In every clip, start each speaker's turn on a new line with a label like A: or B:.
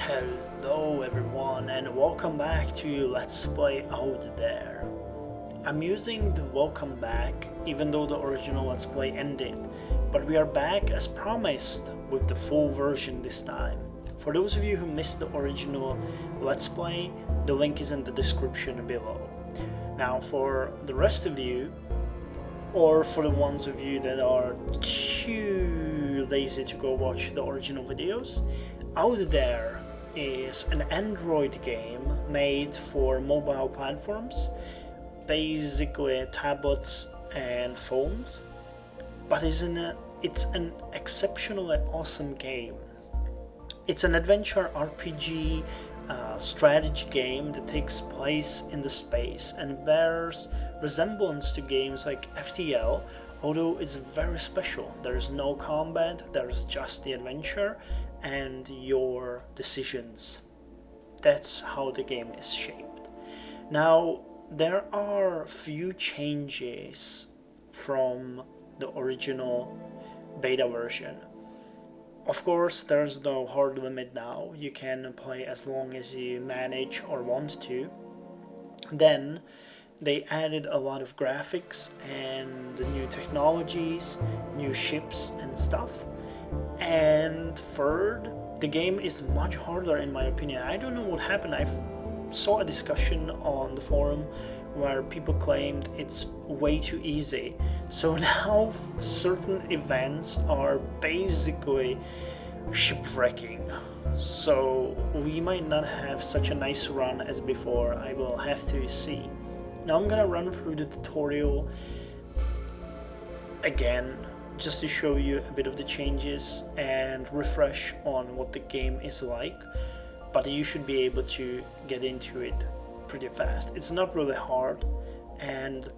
A: Hello everyone and welcome back to Let's Play Out There. I'm using the welcome back even though the original Let's Play ended, but we are back as promised with the full version this time. For those of you who missed the original Let's Play, the link is in the description below. Now for the rest of you, or for the ones of you that are too lazy to go watch the original videos, Out There is an Android game made for mobile platforms, basically tablets and phones, but it's an exceptionally awesome game. It's an adventure RPG strategy game that takes place in the space and bears resemblance to games like FTL, although it's very special. There's no combat, there's just the adventure and your decisions. That's how the game is shaped. Now, there are few changes from the original beta version. Of course, there's no hard limit now. You can play as long as you manage or want to. Then they added a lot of graphics and new technologies, new ships and stuff. And third, the game is much harder in my opinion. I don't know what happened. I saw a discussion on the forum where people claimed it's way too easy. So now certain events are basically shipwrecking. So we might not have such a nice run as before. I will have to see. Now I'm gonna run through the tutorial again, just to show you a bit of the changes and refresh on what the game is like, but you should be able to get into it pretty fast. It's not really hard. And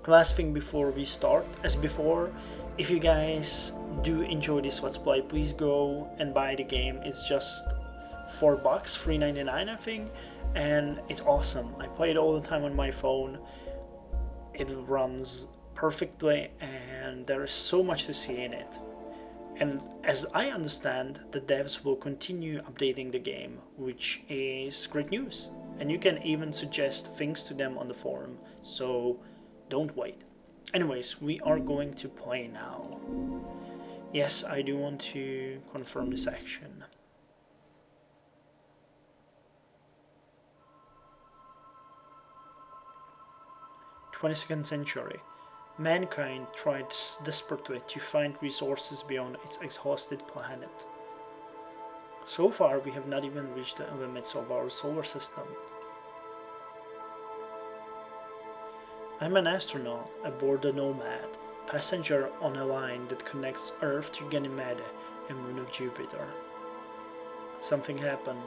A: last thing before we start, as before, if you guys do enjoy this Let's Play, please go and buy the game. It's just $4, $3.99 I think, and it's awesome. I play it all the time on my phone. It runs perfectly and there is so much to see in it. And as I understand, the devs will continue updating the game, which is great news. And you can even suggest things to them on the forum, so don't wait. Anyways, we are going to play now. Yes, I do want to confirm this action. 22nd century. Mankind tried desperately to find resources beyond its exhausted planet. So far, we have not even reached the limits of our solar system. I'm an astronaut aboard the Nomad, passenger on a line that connects Earth to Ganymede, a moon of Jupiter. Something happened.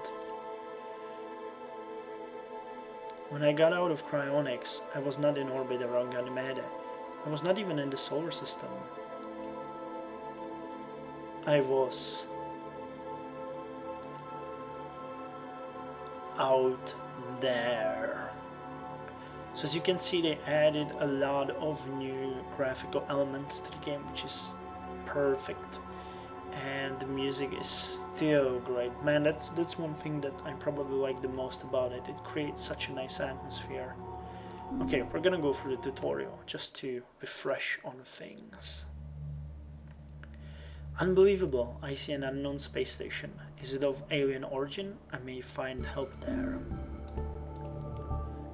A: When I got out of cryonics, I was not in orbit around Ganymede. I was not even in the solar system. I was out there. So as you can see, they added a lot of new graphical elements to the game, which is perfect. And the music is still great. Man, that's one thing that I probably like the most about it. It creates such a nice atmosphere. Okay, we're gonna go through the tutorial just to refresh on things. Unbelievable, I see an unknown space station. Is it of alien origin? I may find help there.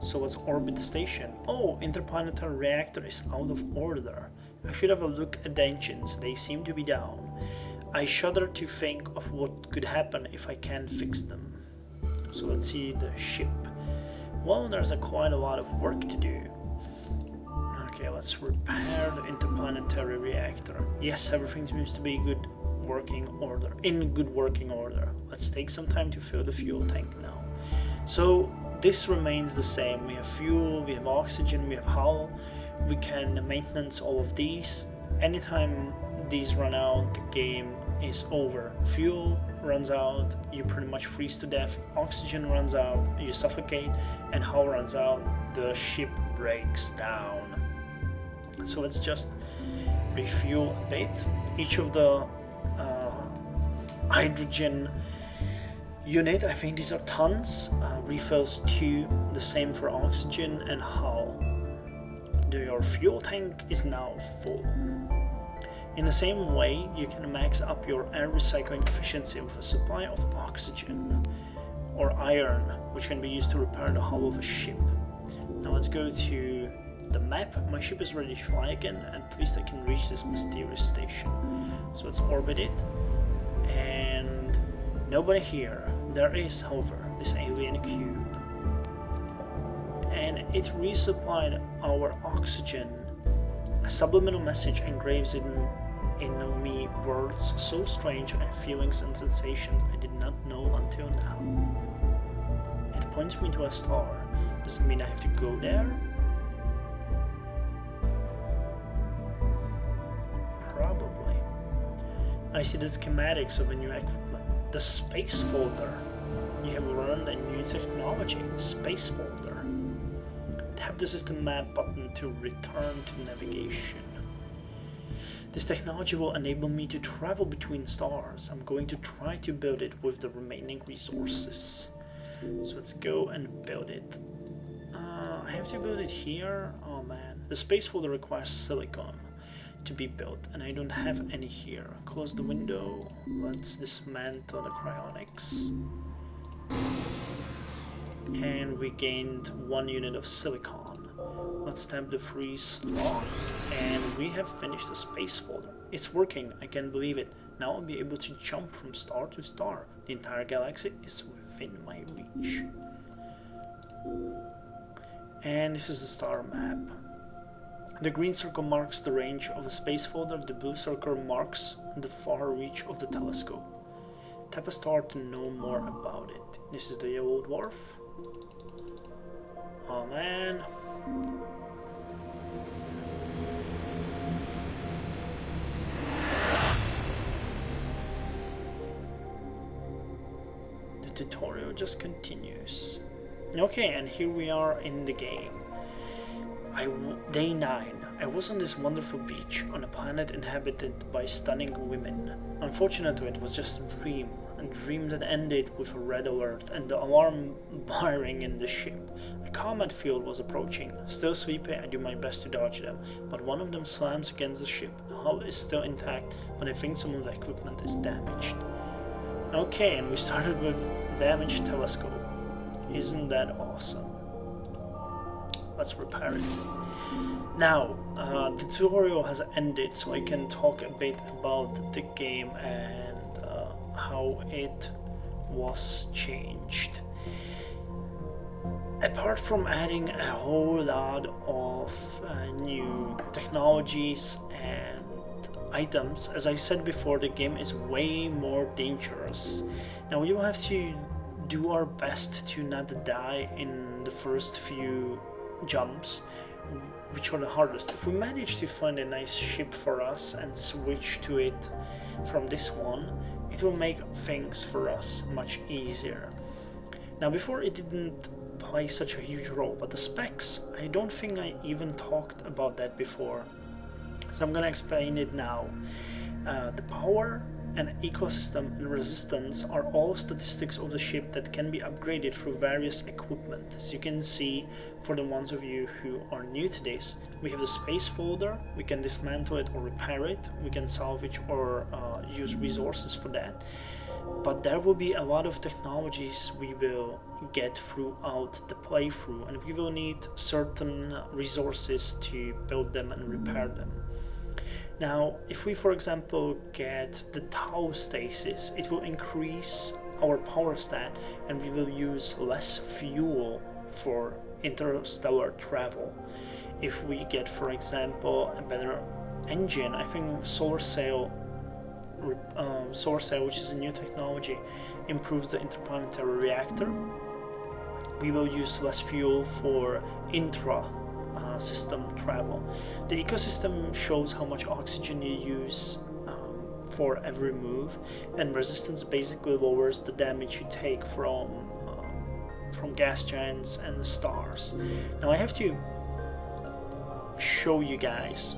A: So let's orbit the station. Oh, interplanetary reactor is out of order. I should have a look at the engines, they seem to be down. I shudder to think of what could happen if I can't fix them. So let's see the ship. Well, there's quite a lot of work to do. Okay, let's repair the interplanetary reactor. Yes, everything seems to be in good working order. Let's take some time to fill the fuel tank now. So this remains the same. We have fuel, we have oxygen, we have hull. We can maintenance all of these. Anytime these run out, the game is over. Fuel runs out, you pretty much freeze to death. Oxygen runs out, you suffocate, and hull runs out, the ship breaks down. So let's just refuel a bit. Each of the hydrogen Unit, I think these are tons. Refills 2, the same for oxygen and hull. Your fuel tank is now full. In the same way, you can max up your air recycling efficiency with a supply of oxygen or iron, which can be used to repair the hull of a ship. Now let's go to the map. My ship is ready to fly again, and at least I can reach this mysterious station. So let's orbit it, and nobody here. There is, however, this alien cube, and it resupplied our oxygen. A subliminal message engraves in me words so strange and feelings and sensations I did not know until now. It points me to a star. Does it mean I have to go there? Probably. I see the schematics of a new equipment. The space folder. You have learned a new technology. Space folder. Tap the system map button to return to navigation. This technology will enable me to travel between stars. I'm going to try to build it with the remaining resources. So let's go and build it. I have to build it here? Oh man. The space folder requires silicon to be built, and I don't have any here. Close the window. Let's dismantle the cryonics. And we gained 1 unit of silicon. Let's tap the freeze lock, and we have finished the space folder. It's working, I can't believe it. Now I'll be able to jump from star to star. The entire galaxy is within my reach. And this is the star map. The green circle marks the range of the space folder, the blue circle marks the far reach of the telescope. Tap a star to know more about it. This is the yellow dwarf. Oh man. The tutorial just continues. Okay, and here we are in the game. Day 9. I was on this wonderful beach on a planet inhabited by stunning women. Unfortunately, it was just a dream that ended with a red alert and the alarm blaring in the ship. A combat field was approaching. Still sleepy, I do my best to dodge them, but one of them slams against the ship. The hull is still intact, but I think some of the equipment is damaged. Okay, and we started with damaged telescope. Isn't that awesome? Let's repair it. Now, the tutorial has ended, so I can talk a bit about the game and how it was changed. Apart from adding a whole lot of new technologies and items, as I said before, the game is way more dangerous. Now we will have to do our best to not die in the first few jumps, which are the hardest. If we manage to find a nice ship for us and switch to it from this one, it will make things for us much easier. Now before it didn't play such a huge role, but the specs, I don't think I even talked about that before, so I'm gonna explain it now. The power and ecosystem and resistance are all statistics of the ship that can be upgraded through various equipment. As you can see, for the ones of you who are new to this, we have the space folder, we can dismantle it or repair it, we can salvage or use resources for that. But there will be a lot of technologies we will get throughout the playthrough, and we will need certain resources to build them and repair them. Now, if we, for example, get the tau stasis, it will increase our power stat and we will use less fuel for interstellar travel. If we get, for example, a better engine, I think solar sail, which is a new technology, improves the interplanetary reactor. We will use less fuel for system travel. The ecosystem shows how much oxygen you use for every move, and resistance basically lowers the damage you take from gas giants and the stars. Now I have to show you guys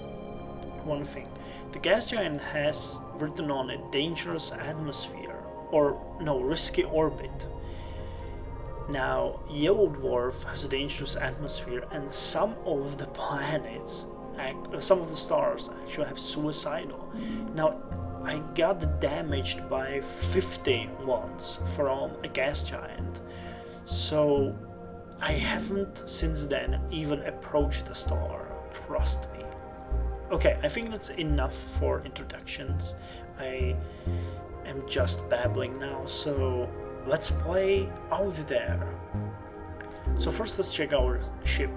A: one thing. The gas giant has written on it dangerous atmosphere. or no, risky orbit. Now, Yellow Dwarf has a dangerous atmosphere, and some of the planets, some of the stars actually have suicidal. Now, I got damaged by 50 once from a gas giant, so I haven't since then even approached the star, trust me. Okay, I think that's enough for introductions. I am just babbling now, so let's play out there. So first let's check our ship.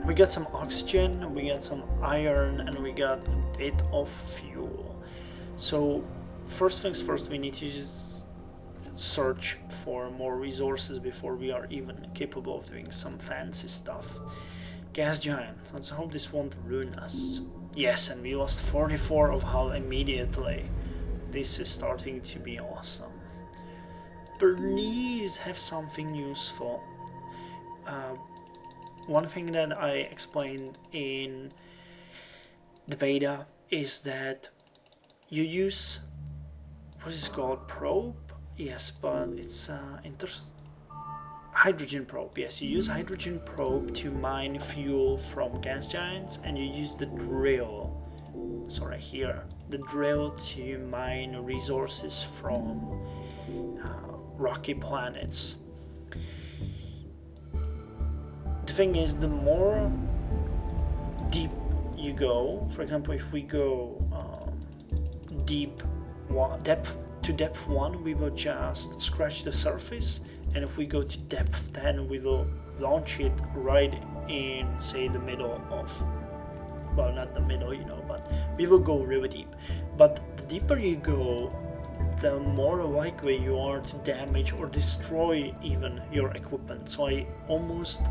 A: We got some oxygen, we got some iron, and we got a bit of fuel. So first things first, we need to just search for more resources before we are even capable of doing some fancy stuff. Gas giant, let's hope this won't ruin us. Yes, and we lost 44 of hull immediately. This is starting to be awesome. Please have something useful. One thing that I explained in the beta is that you use, what is it called, probe? Yes, but it's hydrogen probe. Yes, you use hydrogen probe to mine fuel from gas giants, and you use the drill, sorry, here, the drill to mine resources from rocky planets. The thing is, the more deep you go, for example, if we go depth 1, we will just scratch the surface, and if we go to depth 10, we will launch it right in, say, the middle of, well, not the middle, you know, but we will go really deep. But the deeper you go, the more likely you are to damage or destroy even your equipment. So I almost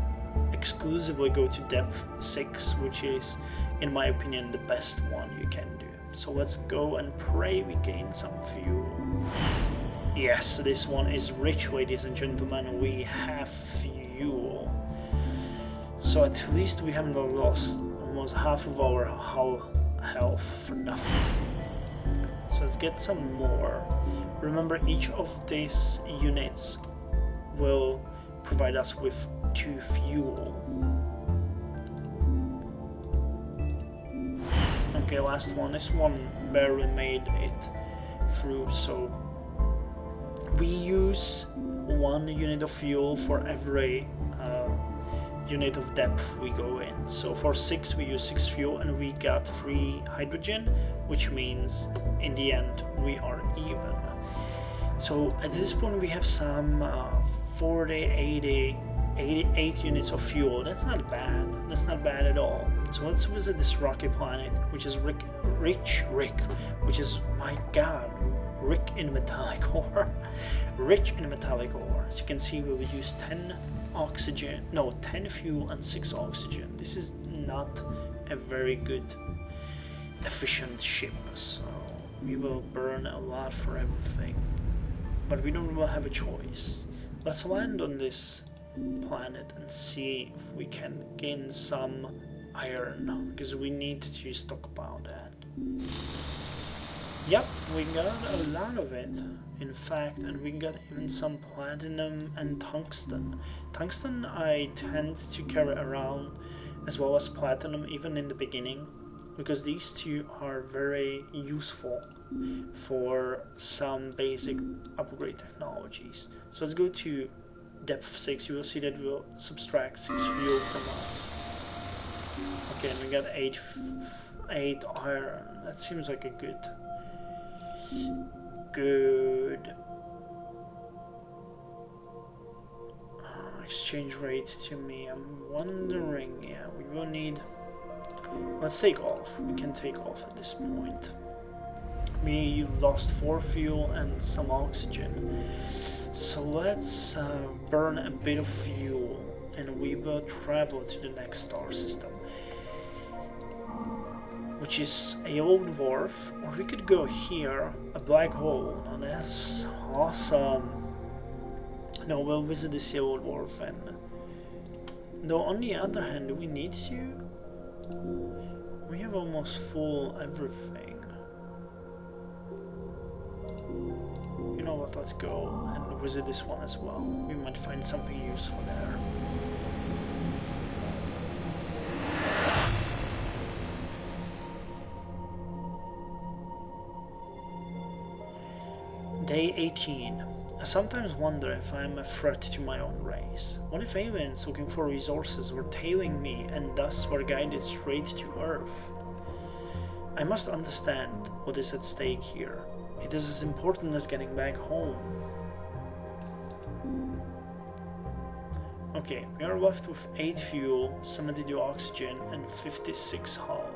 A: exclusively go to depth 6, which is, in my opinion, the best one you can do. So let's go and pray we gain some fuel. Yes, this one is rich, ladies and gentlemen. We have fuel. So at least we haven't lost almost half of our hull health for nothing. So let's get some more. Remember, each of these units will provide us with 2 fuel. Okay, last one. This one barely made it through, so we use 1 unit of fuel for every unit of depth we go in. So for 6 we use 6 fuel, and we got 3 hydrogen, which means in the end we are even. So at this point we have some 40, 80, 88 units of fuel. That's not bad. That's not bad at all. So let's visit this rocky planet, which is Rick, which is, my god, Rick in metallic ore. Rich in metallic ore. As you can see, we will use 10 fuel and 6 oxygen. This is not a very good, efficient ship, so we will burn a lot for everything. But we don't really have a choice. Let's land on this planet and see if we can gain some iron, because we need to stockpile that. Yep, we got a lot of it, in fact, and we got even some platinum and tungsten. Tungsten I tend to carry around, as well as platinum, even in the beginning, because these two are very useful for some basic upgrade technologies. So let's go to depth 6. You will see that we'll subtract 6 fuel from us. Okay, and we got 8 iron. That seems like a good exchange rate to me. I'm wondering, yeah, we will need, let's take off. We can take off at this point. We lost 4 fuel and some oxygen, so let's burn a bit of fuel and we will travel to the next star system, which is a yellow dwarf, or we could go here, a black hole. Now that's awesome. No, we'll visit this yellow dwarf, and though on the other hand, do we need to? We have almost full everything. You know what, let's go and visit this one as well. We might find something useful there. Day 18. I sometimes wonder if I am a threat to my own race. What if aliens looking for resources were tailing me and thus were guided straight to Earth? I must understand what is at stake here. It is as important as getting back home. Okay, we are left with 8 fuel, 72 oxygen and 56 hull.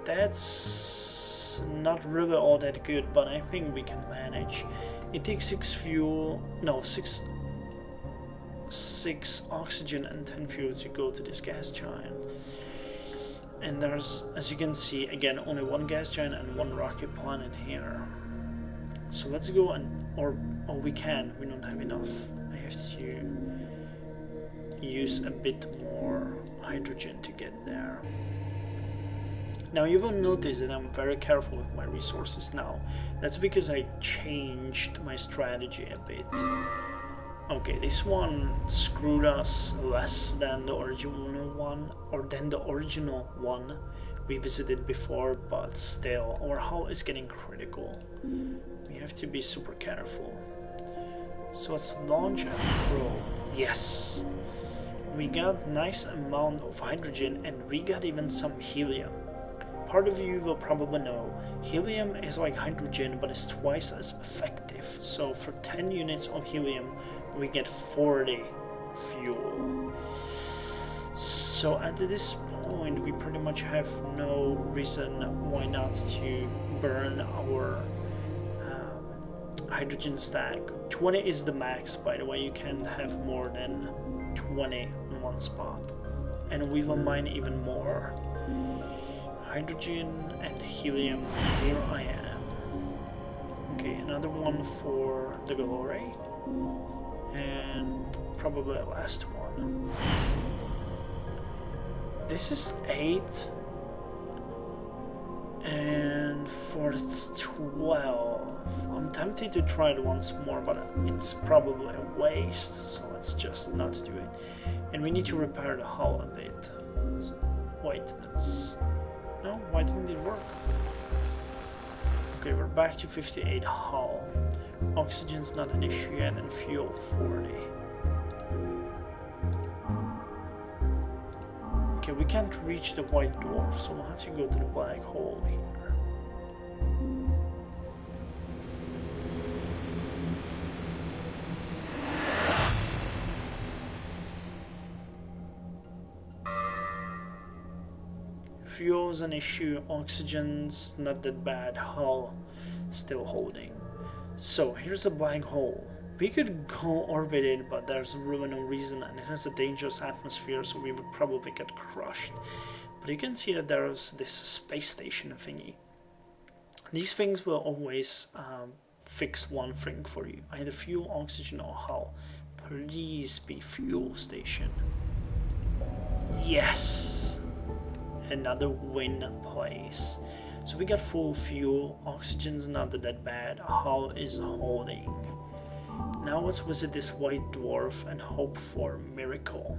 A: That's not really all that good, but I think we can manage. It takes 6 oxygen and 10 fuel to go to this gas giant. And there's, as you can see, again, only 1 gas giant and 1 rocket planet here. So let's go and, oh, we don't have enough. I have to use a bit more hydrogen to get there. Now you will notice that I'm very careful with my resources now. That's because I changed my strategy a bit. Okay, this one screwed us less than the original one, or than the original one we visited before, but still, our hull is getting critical. We have to be super careful. So let's launch a probe. Yes! We got nice amount of hydrogen and we got even some helium. Part of you will probably know, helium is like hydrogen but is twice as effective. So for 10 units of helium we get 40 fuel. So at this point we pretty much have no reason why not to burn our hydrogen stack. 20 is the max, by the way. You can't have more than 20 in one spot. And we will mine even more. Hydrogen and helium, here I am. Okay, another one for the glory. And probably the last one. This is 8. And for 12. I'm tempted to try it once more, but it's probably a waste, so let's just not do it. And we need to repair the hull a bit. So, wait, that's... No, why didn't it work? Okay, we're back to 58 hull. Oxygen's not an issue yet, and fuel 40. Okay, we can't reach the white dwarf, so we'll have to go to the black hole here. Fuel's an issue, oxygen's not that bad, hull still holding. So here's a black hole. We could go orbit it, but there's really no reason, and it has a dangerous atmosphere, so we would probably get crushed. But you can see that there's this space station thingy. These things will always fix one thing for you, either fuel, oxygen, or hull. Please be fuel station. Yes! Another win place. So we got full fuel, oxygen's not that bad, hull is holding. Now let's visit this white dwarf and hope for a miracle.